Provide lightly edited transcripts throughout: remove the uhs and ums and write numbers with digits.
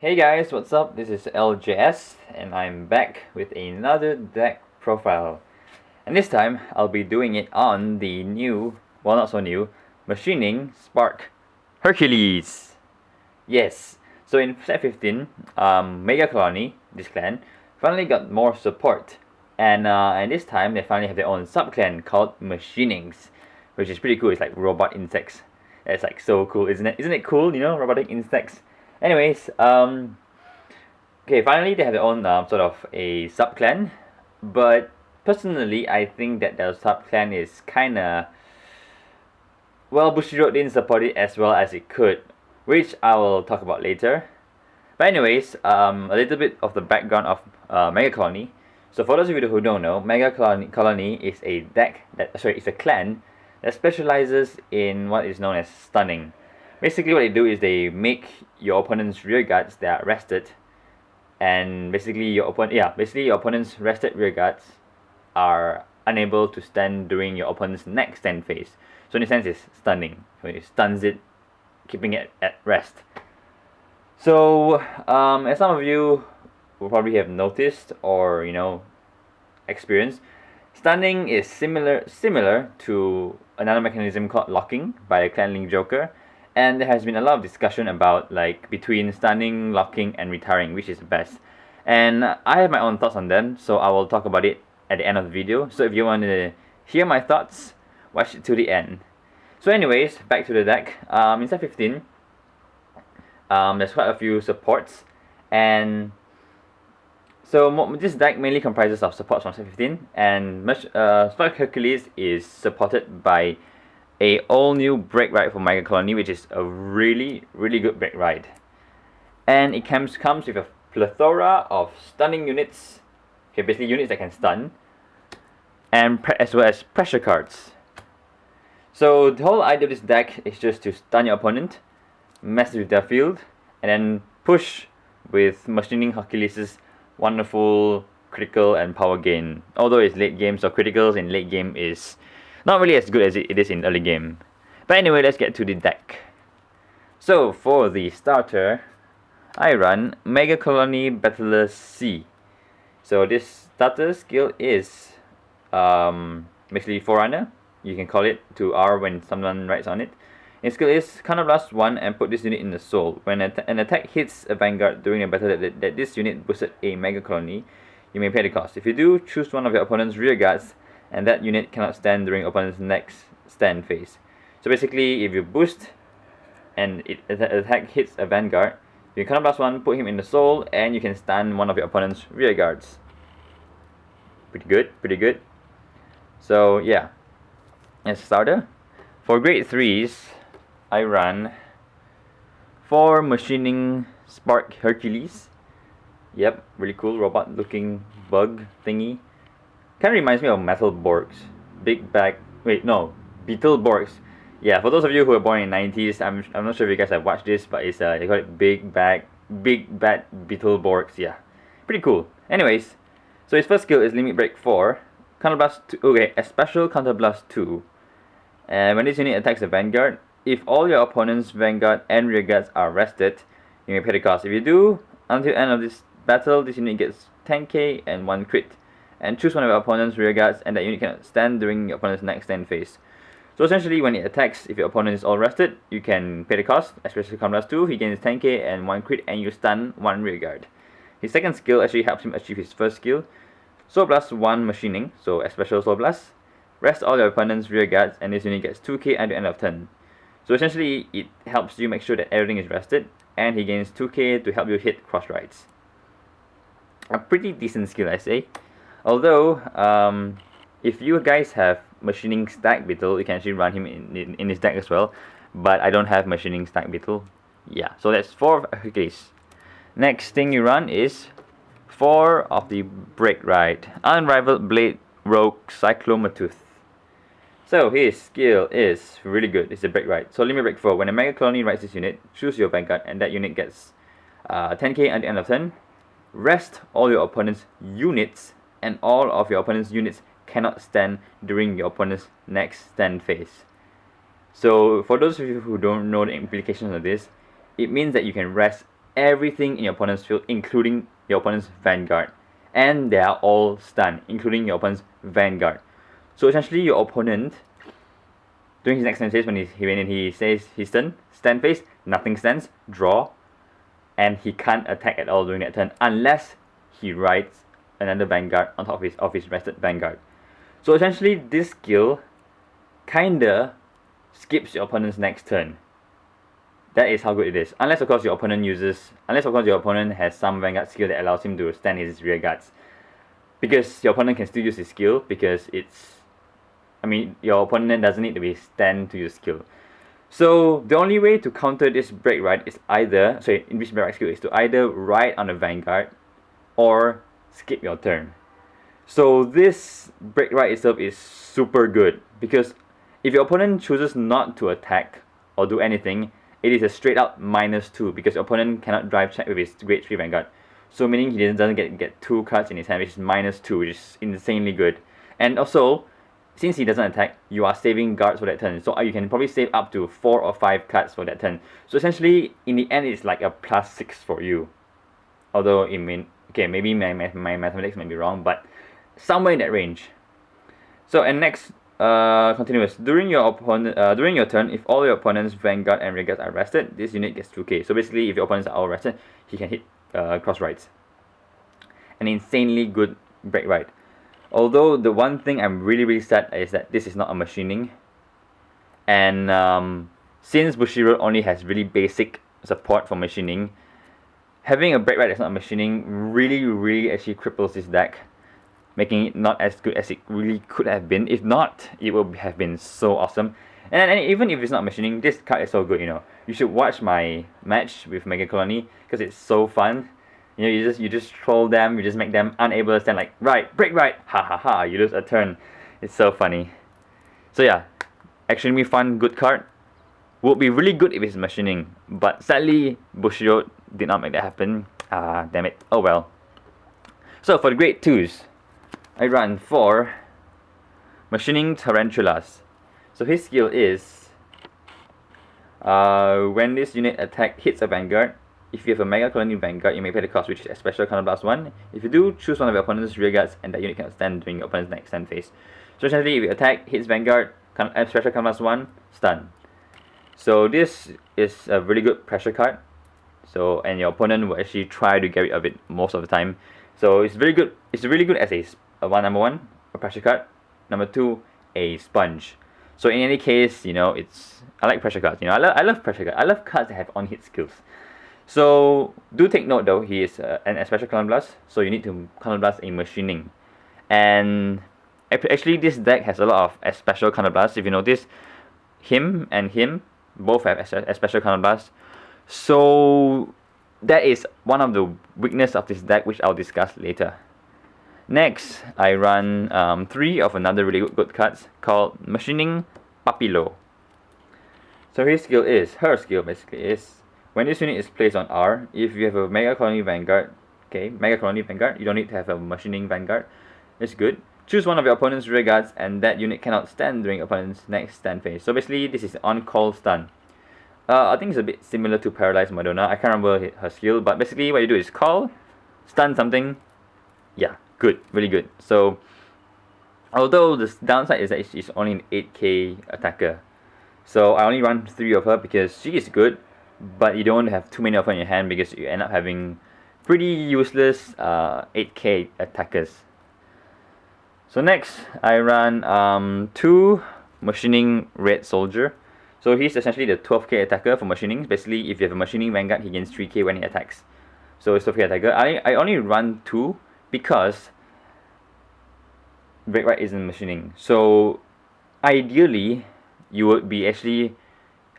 Hey guys, what's up? This is LJS and I'm back with another deck profile. And this time I'll be doing it on the new, well not so new, machining Spark Hercules. Yes, so in set 15, Megacolony, this clan, finally got more support. And this time they finally have their own subclan called Machinings, which is pretty cool. It's like robot insects. It's like so cool, isn't it? Isn't it cool, you know, robotic insects? Anyways, okay, finally they have their own sort of a subclan, but personally I think that their subclan is kinda, well, Bushiroad didn't support it as well as it could, which I will talk about later. But anyways, a little bit of the background of Megacolony. So for those of you who don't know, Megacolony is a deck it's a clan that specializes in what is known as stunning. Basically what they do is they make your opponent's rear guards that are rested, and basically your opponent's rested rear guards are unable to stand during your opponent's next stand phase. So in a sense it's stunning. So it stuns it, keeping it at rest. So as some of you will probably have noticed or experienced, stunning is similar to another mechanism called locking by a clan link joker. And there has been a lot of discussion about between stunning, locking, and retiring, which is the best. And I have my own thoughts on them, so I will talk about it at the end of the video. So if you want to hear my thoughts, watch it to the end. So anyways, back to the deck. In set 15, there's quite a few supports. And so this deck mainly comprises of supports from set 15. And Spark Hercules is supported by a all new breakride for Megacolony, which is a really good breakride. And it comes with a plethora of stunning units, okay, basically units that can stun, and as well as pressure cards. So the whole idea of this deck is just to stun your opponent, mess with their field, and then push with Machining Hercules' wonderful critical and power gain. Although it's late game, so criticals in late game is not really as good as it is in early game. But anyway, let's get to the deck. So for the starter, I run Megacolony Battler C. So this starter skill is basically Forerunner. You can call it to R when someone writes on it. Its skill is Counterblast 1 and put this unit in the soul. When an attack hits a Vanguard during a battle that this unit boosted a Megacolony, you may pay the cost. If you do, choose one of your opponent's rear guards, and that unit cannot stand during opponent's next stand phase. So basically, if you boost and the attack hits a Vanguard, you can Counterblast 1, put him in the soul, and you can stun one of your opponent's rear guards. Pretty good. So yeah, as a starter, for grade 3s, I run 4 Machining Spark Hercules. Yep, really cool robot looking bug thingy. Kind of reminds me of Metal Borgs. Beetleborgs. Yeah, for those of you who were born in the 90s, I'm not sure if you guys have watched this, but it's they call it Big Bad Beetleborgs. Yeah, pretty cool. Anyways, so his first skill is Limit Break 4, Counterblast 2. Okay, a special Counterblast 2. And when this unit attacks a Vanguard, if all your opponent's Vanguard and rear guards are rested, you may pay the cost. If you do, until the end of this battle, this unit gets 10k and 1 crit. And choose one of your opponent's rear guards, and that unit cannot stand during your opponent's next stand phase. So essentially, when it attacks, if your opponent is all rested, you can pay the cost, especially Counterblast 2, he gains 10k and 1 crit, and you stun 1 rear guard. His second skill actually helps him achieve his first skill, Soul Blast 1 Machining, so a special Soul Blast. Rest all your opponent's rear guards, and this unit gets 2k at the end of turn. So essentially, it helps you make sure that everything is rested, and he gains 2k to help you hit cross rides. A pretty decent skill, I say. Although, if you guys have Machining Stack Beetle, you can actually run him in this deck as well. But I don't have Machining Stack Beetle. Yeah, so that's 4 Hercules. Next thing you run is 4 of the breakride. Unrivaled Blade Rogue Cyclomatooth. So his skill is really good. It's a breakride. So Limit Break 4. When a Megacolony rides this unit, choose your Vanguard, and that unit gets 10k at the end of turn. Rest all your opponent's units, and all of your opponent's units cannot stand during your opponent's next stand phase. So for those of you who don't know the implications of this, it means that you can rest everything in your opponent's field, including your opponent's Vanguard. And they are all stunned, including your opponent's Vanguard. So essentially your opponent, during his next turn phase, when he says his turn, stand phase, nothing stands, draw, and he can't attack at all during that turn unless he rides another Vanguard on top of his rested Vanguard. So essentially this skill kinda skips your opponent's next turn. That is how good it is. Unless of course your opponent has some Vanguard skill that allows him to stand his rear guards. Because your opponent can still use his skill because your opponent doesn't need to be stand to use skill. So the only way to counter this breakride is this breakride skill is to either ride on a Vanguard or skip your turn. So this breakride itself is super good because if your opponent chooses not to attack or do anything, it is a straight out -2 because your opponent cannot drive check with his grade 3 Vanguard. So meaning he doesn't get 2 cards in his hand, which is -2, which is insanely good. And also, since he doesn't attack, you are saving guards for that turn. So you can probably save up to 4 or 5 cards for that turn. So essentially, in the end, it's like a +6 for you. Although maybe my mathematics might be wrong, but somewhere in that range. So and next, continuous. During your turn, if all your opponent's Vanguard and rearguards are rested, this unit gets 2k. So basically, if your opponents are all rested, he can hit cross rides. An insanely good break ride. Although the one thing I'm really sad is that this is not a machining, and since Bushiroad only has really basic support for machining, having a break ride that's not a machining really actually cripples this deck, making it not as good as it really could have been. If not, it would have been so awesome. And even if it's not machining, this card is so good. You should watch my match with Megacolony because it's so fun. You just troll them, you just make them unable to stand, like break right, ha ha ha, you lose a turn. It's so funny. So yeah, extremely fun, good card. Would be really good if it's machining, but sadly Bushiroad did not make that happen. Damn it. Oh well. So for the grade 2s, I run 4 Machining Tarantulas. So his skill is when this unit attack hits a Vanguard, if you have a Megacolony Vanguard, you may pay the cost, which is a special +1. If you do, choose one of your opponent's rearguards, and that unit cannot stand during your opponent's next stand phase. So essentially, if you attack, hits Vanguard, special +1, stun. So this is a really good pressure card. So and your opponent will actually try to get rid of it most of the time. So it's very good. It's really good as number one, a pressure card. Number 2, a sponge. So in any case, I like pressure cards. I love pressure cards. I love cards that have on-hit skills. So do take note though, he is an special Counterblast, so you need to Counterblast a machining. And actually this deck has a lot of special Counterblasts. If you notice, him and him both have a special Counterblast. So that is one of the weaknesses of this deck, which I'll discuss later. Next, I run 3 of another really good cards called Machining Papillo. So her skill basically is, when this unit is placed on R, if you have a Megacolony Vanguard, you don't need to have a Machining Vanguard, it's good. Choose one of your opponent's rearguards, and that unit cannot stand during your opponent's next stand phase. So basically, this is on-call stun. I think it's a bit similar to Paralyzed Madonna. I can't remember her skill, but basically what you do is call, stun something. Yeah, good, really good. So, although the downside is that she's only an 8k attacker, so I only run 3 of her because she is good, but you don't have too many of her in your hand because you end up having pretty useless 8k attackers. So next, I run 2 Machining Red Soldier. So he's essentially the 12k attacker for machining. Basically, if you have a Machining Vanguard, he gains 3k when he attacks. So it's 12k attacker. I only run 2 because breakride isn't machining. So ideally, you would be actually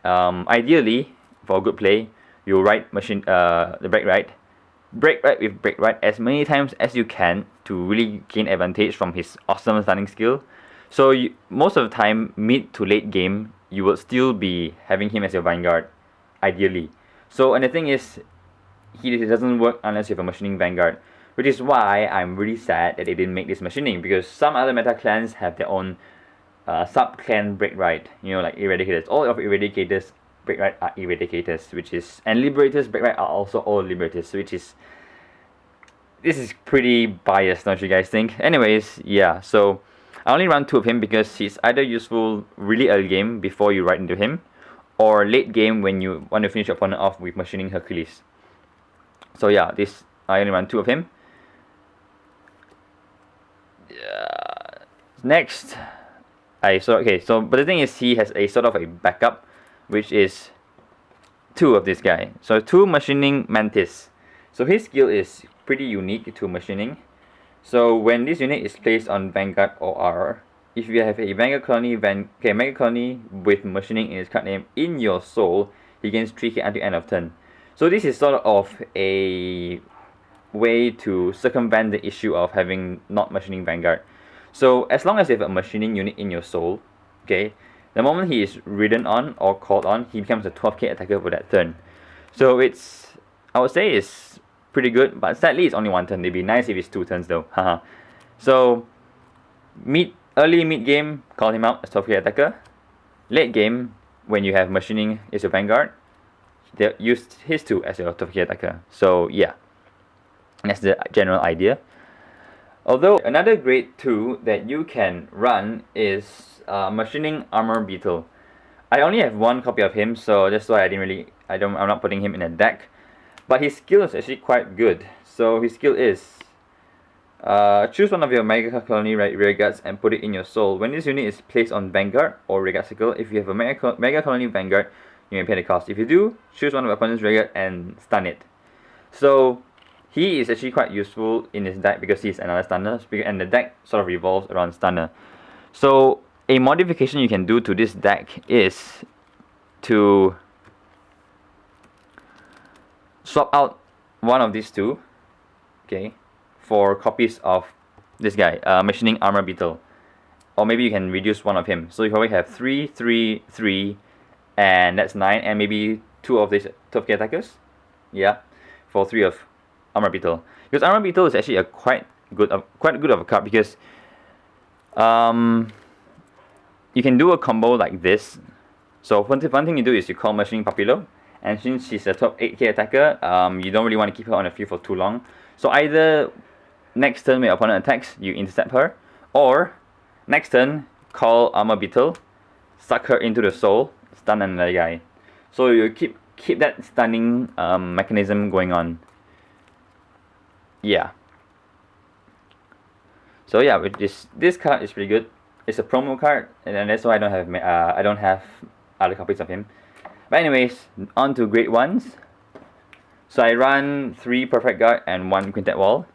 ideally for a good play, you write the breakride with breakride as many times as you can to really gain advantage from his awesome stunning skill. So most of the time, mid to late game, you will still be having him as your Vanguard, ideally. So and the thing is, he doesn't work unless you have a Machining Vanguard, which is why I'm really sad that they didn't make this machining, because some other meta clans have their own sub-clan breakride, like Eradicators. All of Eradicators breakride are eradicators, which is, and liberators breakride are also all liberators, which is, this is pretty biased, don't you guys think? Anyways, yeah, so I only run 2 of him because he's either useful really early game before you ride into him, or late game when you want to finish your opponent off with machining Hercules. So yeah, this I only run 2 of him. Next, but the thing is, he has a sort of a backup, which is 2 of this guy. So 2 machining Mantis. So his skill is pretty unique to machining. So when this unit is placed on Vanguard or R, if you have a Megacolony with machining in its card name in your soul, he gains 3k until end of turn. So this is sort of a way to circumvent the issue of having not machining Vanguard. So as long as you have a machining unit in your soul, okay, the moment he is ridden on or called on, he becomes a 12k attacker for that turn. So it's, I would say it's pretty good, but sadly it's only 1 turn. It'd be nice if it's 2 turns though. Haha. So early mid game, call him out as 12k attacker. Late game, when you have machining is your Vanguard, they used his 2 as your 12k attacker. So yeah, that's the general idea. Although another grade 2 that you can run is machining Armor Beetle. I only have 1 copy of him, so that's why I'm not putting him in a deck. But his skill is actually quite good. So his skill is choose one of your Megacolony rearguards and put it in your soul. When this unit is placed on Vanguard or rearguard cycle, if you have a Megacolony Vanguard, you may pay the cost. If you do, choose one of your opponent's rearguard and stun it. So he is actually quite useful in his deck because he's another stunner, and the deck sort of revolves around stunner. So a modification you can do to this deck is to swap out one of these 2, okay, for copies of this guy, machining Armor Beetle. Or maybe you can reduce 1 of him. So you probably have 3, 3, 3, and that's 9, and maybe 2 of these 12k attackers. Yeah, for 3 of Armor Beetle. Because Armor Beetle is actually a quite good of a card, because you can do a combo like this. So one thing you do is you call Machining Papillo, and since she's a top 8k attacker, you don't really want to keep her on the field for too long. So either next turn when your opponent attacks, you intercept her, or next turn call Armor Beetle, suck her into the soul, stun another guy. So you keep that stunning mechanism going on. Yeah. So yeah, with this card is pretty good. It's a promo card, and that's why I don't have other copies of him. But anyways, on to grade 1s. So I run 3 Perfect Guard and 1 Quintet Wall.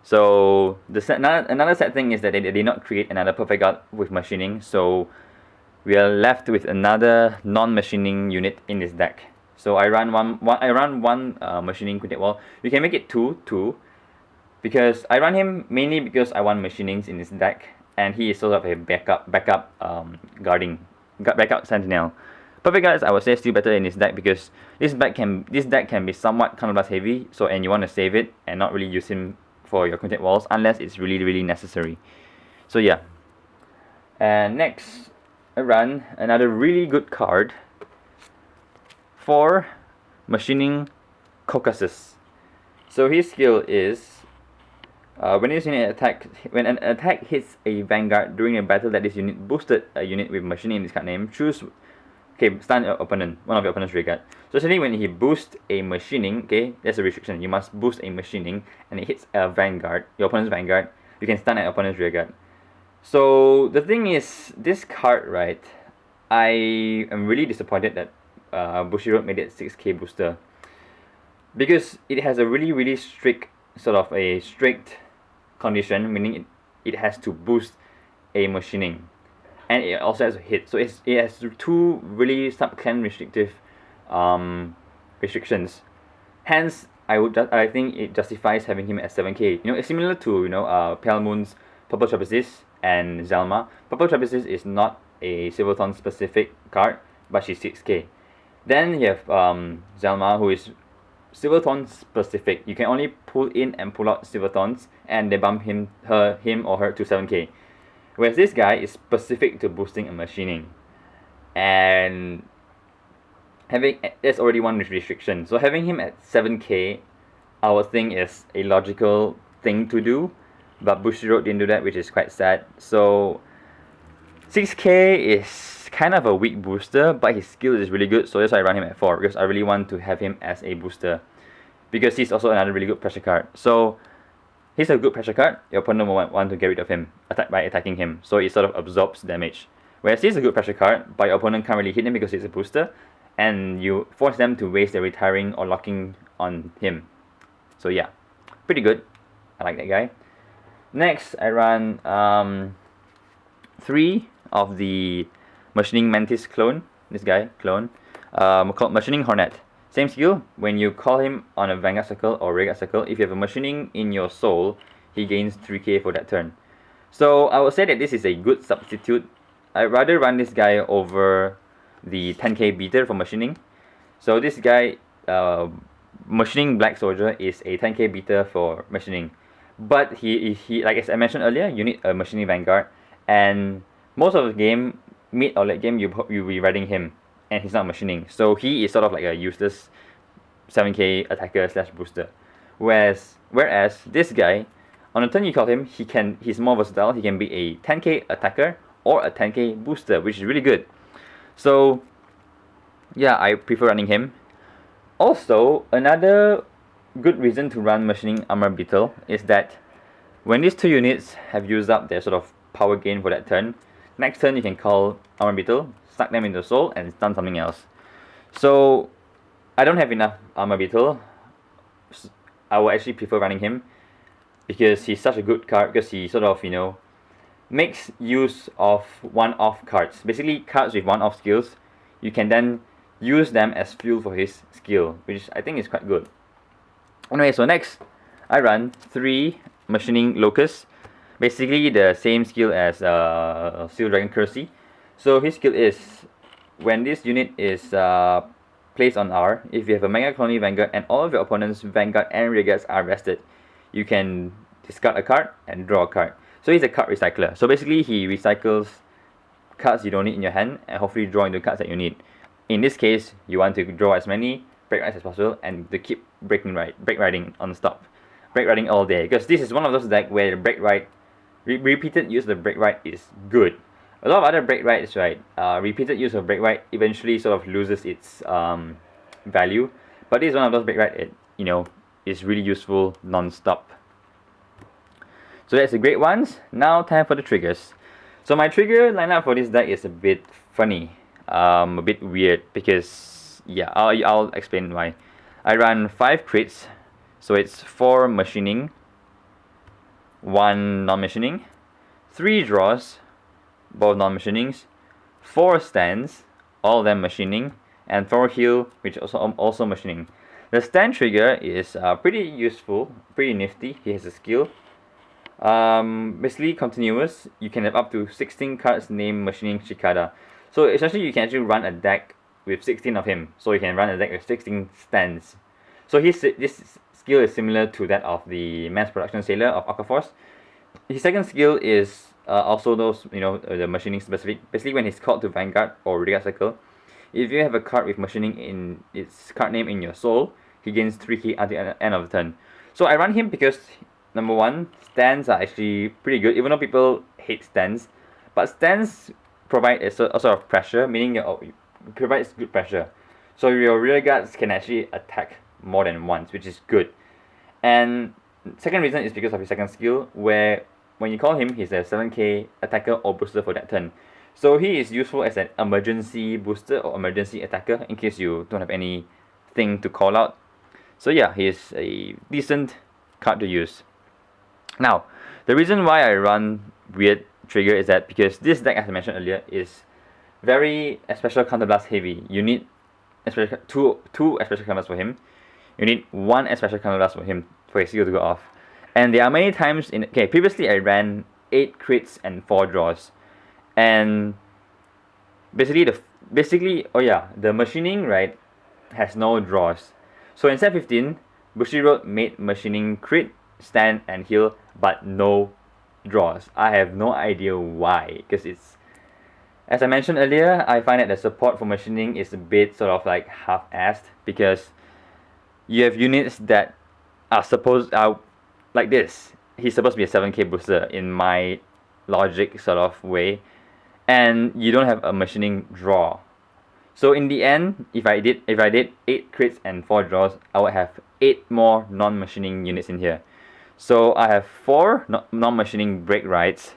So another sad thing is that they did not create another Perfect Guard with machining, so we are left with another non-machining unit in this deck. So I run one machining Quintet Wall. You can make it 2, because I run him mainly because I want machinings in this deck, and he is sort of a backup sentinel. Perfect Guards, I would say, still better in this deck because this deck can be somewhat counterblast heavy, and you want to save it and not really use him for your Quintet Walls unless it's really necessary. So yeah. And next, I run another really good card for machining Caucasus. So his skill is when an attack hits a Vanguard during a battle that this unit boosted a unit with machining in this card name, stun your opponent, one of your opponent's rearguard. So essentially when he boosts a machining, okay, there's a restriction. You must boost a machining and it hits a Vanguard, your opponent's Vanguard, you can stun an opponent's rearguard. So the thing is, this card, right, I am really disappointed that Bushiroad made it 6k booster, because it has a really strict condition, meaning it has to boost a machining, and it also has a hit. So it has 2 really subclan restrictive restrictions. Hence, I think it justifies having him at 7k. It's similar to Pale Moon's Purple Trapezius and Zelma. Purple Trapezius is not a Silverthorn specific card, but she's 6k. Then you have Zelma, who is Silverthorn specific. You can only pull in and pull out Silverthorns, and they bump him or her to 7k. Whereas this guy is specific to boosting and machining. And there's already one restriction. So having him at 7k, I would think is a logical thing to do, but Bushiroad didn't do that, which is quite sad. So 6k is kind of a weak booster, but his skill is really good, so that's why I run him at 4, because I really want to have him as a booster, because he's also another really good pressure card. So he's a good pressure card, your opponent will want to get rid of him by attacking him, so it sort of absorbs damage. Whereas he's a good pressure card, but your opponent can't really hit him because he's a booster, and you force them to waste their retiring or locking on him. So yeah, pretty good. I like that guy. Next, I run 3 of the Machining Mantis clone. This guy, clone. Called Machining Hornet. Same skill, when you call him on a Vanguard circle or Rearguard circle, if you have a Machining in your soul, he gains 3k for that turn. So I would say that this is a good substitute. I'd rather run this guy over the 10k beater for Machining. So this guy, Machining Black Soldier, is a 10k beater for Machining. But he like as I mentioned earlier, you need a Machining Vanguard, and most of the game, mid or late game, you'll be riding him, and he's not machining, so he is sort of like a useless 7k attacker / booster. Whereas this guy, on the turn you call him, he's more versatile. He can be a 10k attacker or a 10k booster, which is really good. So yeah, I prefer running him. Also, another good reason to run Machining Armor Beetle is that when these 2 units have used up their sort of power gain for that turn, next turn you can call Armor Beetle, suck them into soul, and stun something else. So I don't have enough Armor Beetle. I will actually prefer running him because he's such a good card, because he sort of, makes use of one-off cards. Basically, cards with one-off skills, you can then use them as fuel for his skill, which I think is quite good. Anyway, so next, I run 3 Machining Locusts. Basically the same skill as Steel Dragon Kersey. So his skill is, when this unit is placed on R, if you have a Megacolony Vanguard and all of your opponent's Vanguard and Rearguards are rested, you can discard a card and draw a card. So he's a card recycler. So basically he recycles cards you don't need in your hand and hopefully draw into cards that you need. In this case, you want to draw as many breakrides as possible and to keep breakriding non-stop. Breakriding all day, because this is one of those decks where the breakride, repeated use of the breakride is good. A lot of other breakrides, right, repeated use of breakride eventually sort of loses its value, but this is one of those breakride it is really useful non-stop. So that's the great ones. Now time for the triggers. So my trigger lineup for this deck is a bit funny, a bit weird, because yeah, I'll explain why. I run 5 crits, so it's 4 machining, 1 non-machining, 3 draws, both non-machinings, 4 stands, all of them machining, and 4 heal, which also machining. The stand trigger is pretty useful, pretty nifty. He has a skill. Basically continuous. You can have up to 16 cards named Machining Cicada. So essentially you can actually run a deck with 16 of him. So you can run a deck with 16 stands. So this skill is similar to that of the Mass Production Sailor of Aquaforce. His second skill is also those, the machining specific. Basically when he's called to Vanguard or Rearguard Circle, if you have a card with machining in its card name in your soul, he gains 3k at the end of the turn. So I run him because, number one, stands are actually pretty good, even though people hate stands. But stands provide a sort of pressure, meaning it provides good pressure. So your rearguards can actually attack more than once, which is good. And second reason is because of his second skill, where when you call him, he's a 7k attacker or booster for that turn. So he is useful as an emergency booster or emergency attacker in case you don't have anything to call out. So yeah, he is a decent card to use. Now, the reason why I run weird trigger is that because this deck, as I mentioned earlier, is very special counterblast heavy. You need two special counterblasts for him. You need 1 special counterblast for him for his skill to go off. And there are many times previously I ran 8 crits and 4 draws. And basically the machining, right, has no draws. So in set 15, Bushiroad made machining crit, stand and heal, but no draws. I have no idea why, because As I mentioned earlier, I find that the support for machining is a bit sort of like half-assed, because you have units that are like this. He's supposed to be a 7k booster in my logic sort of way, and you don't have a machining draw. So in the end, if I did 8 crits and 4 draws, I would have 8 more non-machining units in here. So I have 4 non-machining breakrides,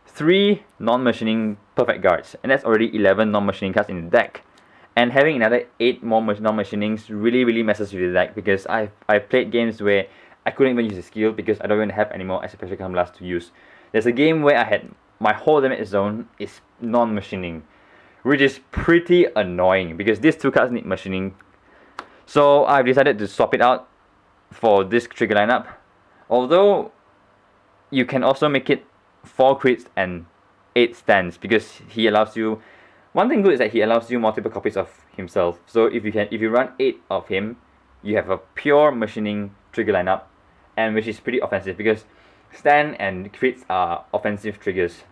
3 non-machining perfect guards, and that's already 11 non-machining cards in the deck. And having another 8 more non-machinings really messes with the deck, because I played games where I couldn't even use the skill because I don't even have any more especially come last to use. There's a game where I had my whole damage zone is non-machining, which is pretty annoying because these 2 cards need machining. So I've decided to swap it out for this trigger lineup. Although you can also make it 4 crits and 8 stands, because he allows you. One thing good is that he allows you multiple copies of himself. So if you run 8 of him, you have a pure machining trigger lineup, and which is pretty offensive because stand and crits are offensive triggers.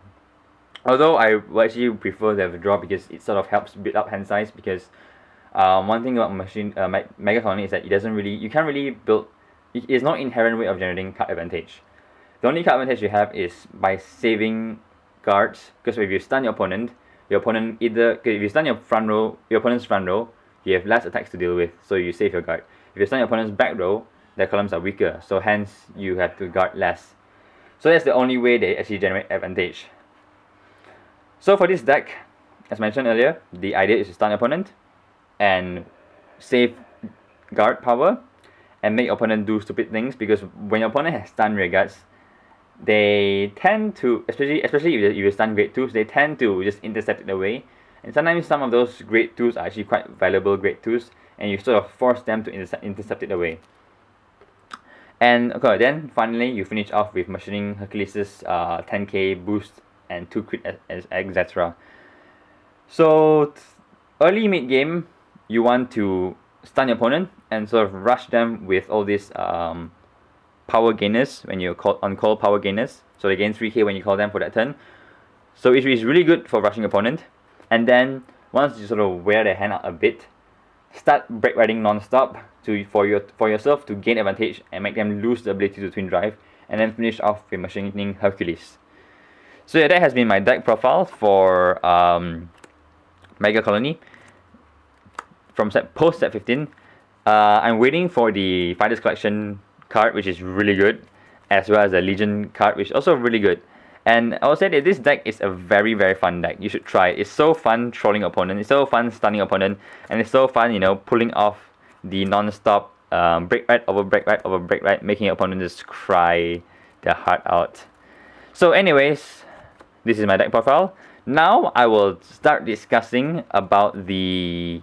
Although I would actually prefer to have a draw because it sort of helps build up hand size, because one thing about Megacolony is that you can't really build. It's not inherent way of generating card advantage. The only card advantage you have is by saving guards, because if you stun your opponent either, if you stun your opponent's front row, you have less attacks to deal with, so you save your guard. If you stun your opponent's back row, their columns are weaker, so hence you have to guard less. So that's the only way they actually generate advantage. So for this deck, as mentioned earlier, the idea is to stun your opponent and save guard power and make your opponent do stupid things, because when your opponent has stun rearguards, they tend to, especially if you stun grade 2s, they tend to just intercept it away. And sometimes some of those grade 2s are actually quite valuable grade 2s, and you sort of force them to intercept it away. And okay, then finally you finish off with machining Hercules' 10k boost and 2 crit, etc. So early mid game, you want to stun your opponent and sort of rush them with all these power gainers when you call power gainers. So they gain 3k when you call them for that turn. So it is really good for rushing opponent. And then once you sort of wear their hand out a bit, start break riding non-stop for yourself to gain advantage and make them lose the ability to twin drive, and then finish off with machining Hercules. So yeah, that has been my deck profile for Megacolony from post set 15. I'm waiting for the Fighters Collection card, which is really good, as well as the Legion card, which is also really good. And I will say that this deck is a very fun deck. You should try it. It's so fun trolling opponent. It's so fun stunning opponent, and it's so fun, pulling off the non-stop break right over break right over break right, making your opponent just cry their heart out. So, anyways, this is my deck profile. Now I will start discussing about the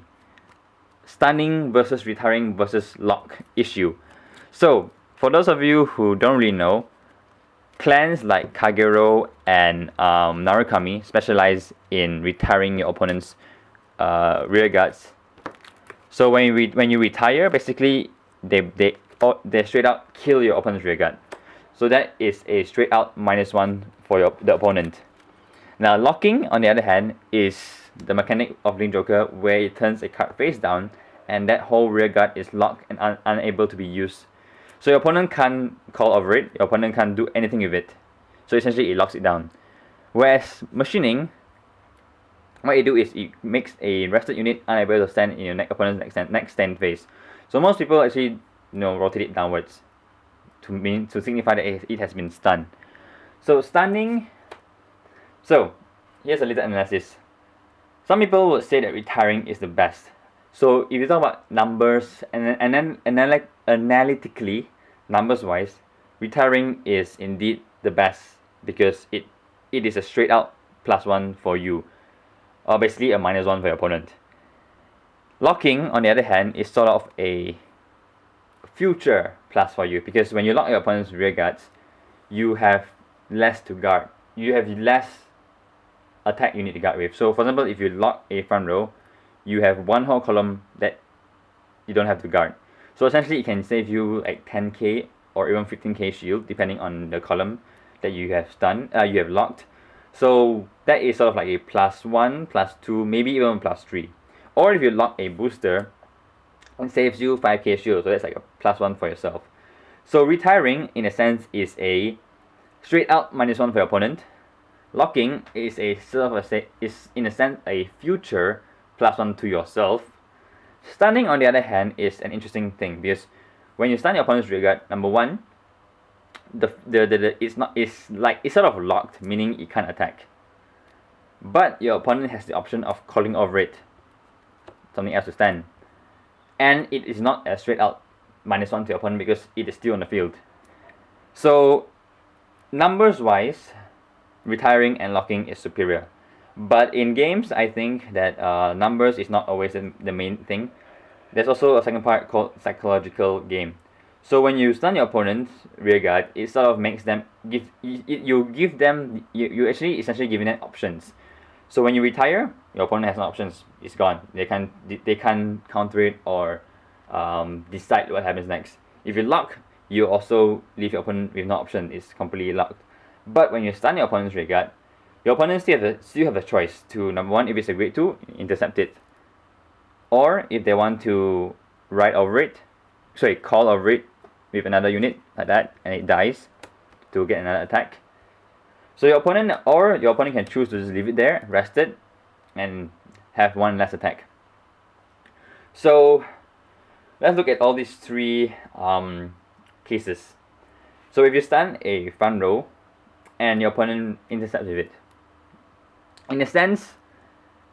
stunning versus retiring versus lock issue. So, for those of you who don't really know, clans like Kagero and Narukami specialize in retiring your opponent's rear guards. So when you retire, basically they straight out kill your opponent's rear guard. So that is a straight out -1 for the opponent. Now locking, on the other hand, is the mechanic of Link Joker, where it turns a card face down and that whole rear guard is locked and unable to be used. So your opponent can't call over it, your opponent can't do anything with it. So essentially it locks it down. Whereas machining, what it do is it makes a rested unit unable to stand in your opponent's next stand phase. So most people actually rotate it downwards to signify that it has been stunned. So stunning. So here's a little analysis. Some people would say that retiring is the best. So if you talk about numbers and then analytically, numbers wise, retiring is indeed the best, because it is a straight out +1 for you, or basically a -1 for your opponent. Locking, on the other hand, is sort of a future plus for you, because when you lock your opponent's rear guards, you have less to guard. You have less attack you need to guard with. So for example, if you lock a front row, you have one whole column that you don't have to guard. So essentially it can save you like 10k or even 15k shield, depending on the column that you have locked. So that is sort of like a +1, +2, maybe even +3. Or if you lock a booster, it saves you 5k shield, so that's like a +1 for yourself. So retiring, in a sense, is a straight out -1 for your opponent. Locking is a sort of is in a sense a future +1 to yourself. Stunning, on the other hand, is an interesting thing because when you stun your opponent's rearguard, number one, it's sort of locked, meaning it can't attack. But your opponent has the option of calling over it, something else to stun, and it is not a straight out -1 to your opponent because it is still on the field. So numbers wise, retiring and locking is superior. But in games, I think that numbers is not always the main thing. There's also a second part called psychological game. So when you stun your opponent's rearguard, it sort of makes them you actually essentially giving them options. So when you retire, your opponent has no options. It's gone. They can't counter it or decide what happens next. If you lock, you also leave your opponent with no option. It's completely locked. But when you stun your opponent's rearguard, your opponent still have a choice to, number one, if it's a grade 2, intercept it. Or if they want to call over it with another unit like that, and it dies to get another attack. So your opponent can choose to just leave it there, rest it, and have one less attack. So let's look at all these three cases. So if you stun a front row and your opponent intercepts with it, in a sense,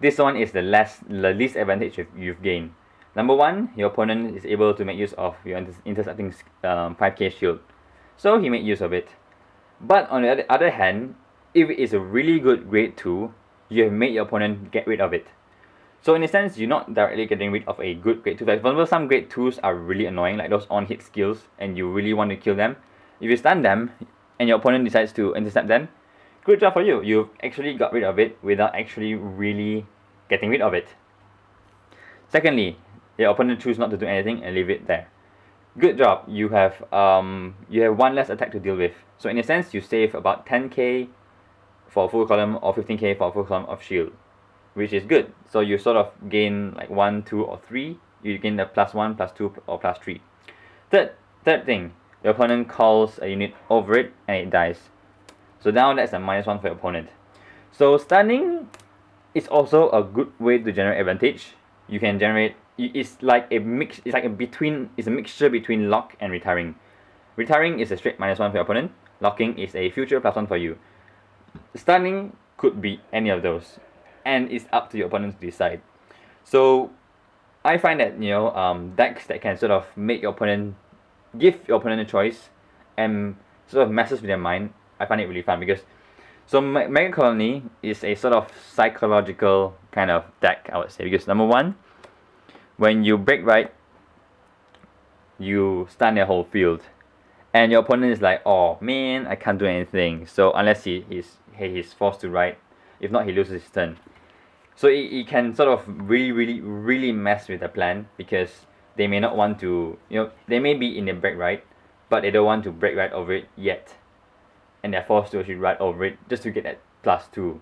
this one is the least advantage you've gained. Number one, your opponent is able to make use of your intercepting 5k shield, so he made use of it. But on the other hand, if it is a really good grade 2, you have made your opponent get rid of it. So in a sense, you're not directly getting rid of a good grade 2. For example, some grade 2s are really annoying, like those on-hit skills, and you really want to kill them. If you stun them, and your opponent decides to intercept them, good job for you. You've actually got rid of it without actually really getting rid of it. Secondly, your opponent chooses not to do anything and leave it there. Good job. You have one less attack to deal with. So in a sense, you save about 10k for a full column or 15k for a full column of shield, which is good. So you sort of gain like 1, 2, or 3. You gain the +1, +2, or +3. Third thing, your opponent calls a unit over it and it dies. So now that's a -1 for your opponent. So stunning is also a good way to generate advantage. You can generate. It's like a mix. It's a mixture between lock and retiring. Retiring is a straight -1 for your opponent. Locking is a future +1 for you. Stunning could be any of those, and it's up to your opponent to decide. So I find that decks that can sort of make your opponent, give your opponent a choice, and sort of messes with their mind, I find it really fun because Megacolony is a sort of psychological kind of deck, I would say, because number one, when you breakride, you stun their whole field, and your opponent is like, oh man, I can't do anything. So unless he's forced to ride, if not he loses his turn. So it can sort of really mess with the plan because they may not want to, they may be in the breakride, but they don't want to breakride over it yet, and they're forced to actually ride over it just to get that +2.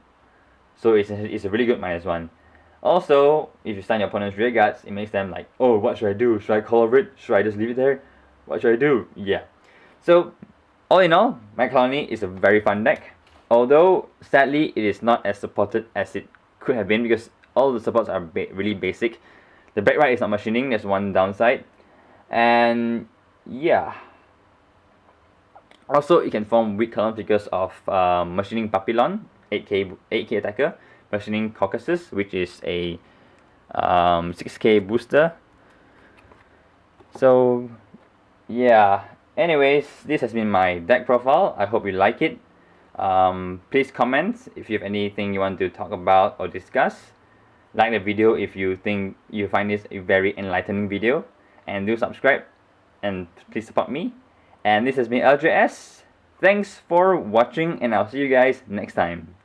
So it's a really good -1. Also, if you stun your opponent's rearguards, it makes them like, oh, what should I do? Should I call over it? Should I just leave it there? What should I do? Yeah. So all in all, Megacolony is a very fun deck. Although sadly it is not as supported as it could have been because all the supports are really basic. The breakride is not machining, that's one downside. And yeah. Also, it can form weak columns because of machining Papillon, 8k attacker, machining Caucasus, which is a 6k booster. So yeah. Anyways, this has been my deck profile. I hope you like it. Please comment if you have anything you want to talk about or discuss. Like the video if you think you find this a very enlightening video, and do subscribe, and please support me. And this has been LJS. Thanks for watching, and I'll see you guys next time.